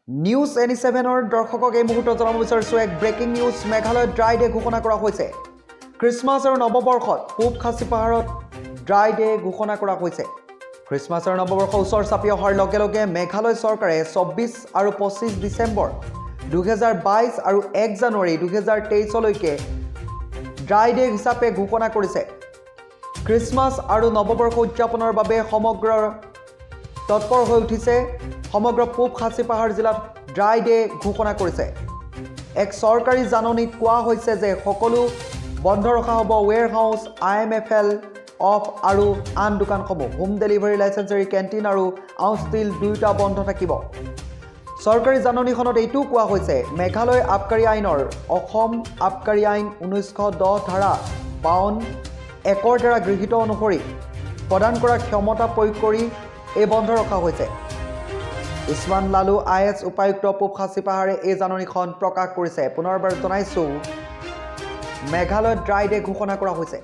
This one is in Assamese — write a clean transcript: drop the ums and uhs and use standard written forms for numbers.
নিউজ এনি7ৰ দৰ্শকক এই মুহূৰ্তত জনাব বিচাৰিছোঁ এক ব্ৰেকিং নিউজ মেঘালয়ত ড্ৰাই ডে ঘোষণা কৰা হৈছে খ্ৰীষ্টমাছ আৰু নৱবৰ্ষত পূব খাচী পাহাৰত ড্ৰাই ডে ঘোষণা কৰা হৈছে খ্ৰীষ্টমাছ আৰু নৱবৰ্ষ ওচৰ চাপি অহাৰ লগে লগে মেঘালয় চৰকাৰে 24 আৰু 25 ডিচেম্বৰ 2022 আৰু 1 জানুৱাৰী 2023 লৈকে ড্ৰাই ডে হিচাপে ঘোষণা কৰিছে খ্ৰীষ্টমাছ আৰু নৱবৰ্ষ উদযাপনৰ বাবে সমগ্ৰ তৎপৰ হৈ উঠিছে সমগ্ৰ পূব খাচী পাহাৰ জিলাত ড্ৰাই ডে ঘোষণা কৰিছে এক চৰকাৰী জাননীত কোৱা হৈছে যে সকলো বন্ধ ৰখা হ'ব ওৱেৰ হাউচ IMFL অফ আৰু আন দোকানসমূহ হোম ডেলিভাৰী লাইচেঞ্চাৰী কেণ্টিন আৰু আউটষ্টিল দুয়োটা বন্ধ থাকিব চৰকাৰী জাননীখনত এইটো কোৱা হৈছে মেঘালয় আবকাৰী আইনৰ অসম আবকাৰী আইন 1910 ধাৰা 52 একৰ দ্বাৰা গৃহীত অনুসৰি প্ৰদান কৰা ক্ষমতা প্ৰয়োগ কৰি এই বন্ধ ৰখা হৈছে ইছমান লালু IS উপায়ুক্ত পূব খাচী পাহাৰে এই জাননীখন প্ৰকাশ কৰিছে পুনৰবাৰ জনাইছোঁ মেঘালয়ত ড্ৰাই ডে ঘোষণা কৰা হৈছে